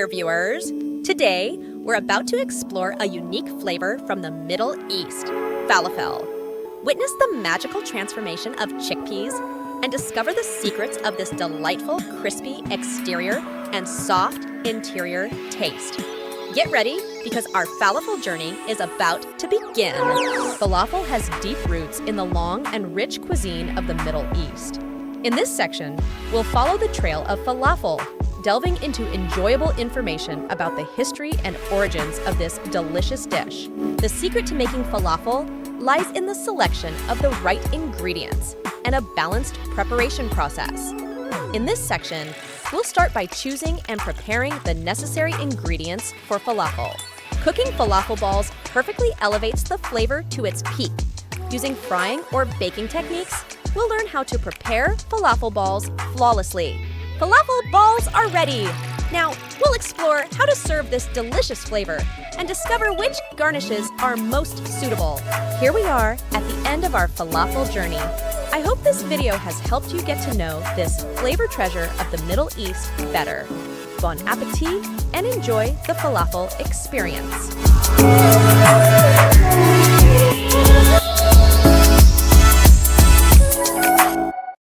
there, viewers! Today, we're about to explore a unique flavor from the Middle East, falafel. Witness the magical transformation of chickpeas and discover the secrets of this delightful, crispy exterior and soft interior taste. Get ready, because our falafel journey is about to begin. Falafel has deep roots in the long and rich cuisine of the Middle East. In this section, we'll follow the trail of falafel, delving into enjoyable information about the history and origins of this delicious dish. The secret to making falafel lies in the selection of the right ingredients and a balanced preparation process. In this section, we'll start by choosing and preparing the necessary ingredients for falafel. Cooking falafel balls perfectly elevates the flavor to its peak. Using frying or baking techniques, we'll learn how to prepare falafel balls flawlessly. Falafel balls are ready! Now, we'll explore how to serve this delicious flavor and discover which garnishes are most suitable. Here we are at the end of our falafel journey. I hope this video has helped you get to know this flavor treasure of the Middle East better. Bon appetit and enjoy the falafel experience.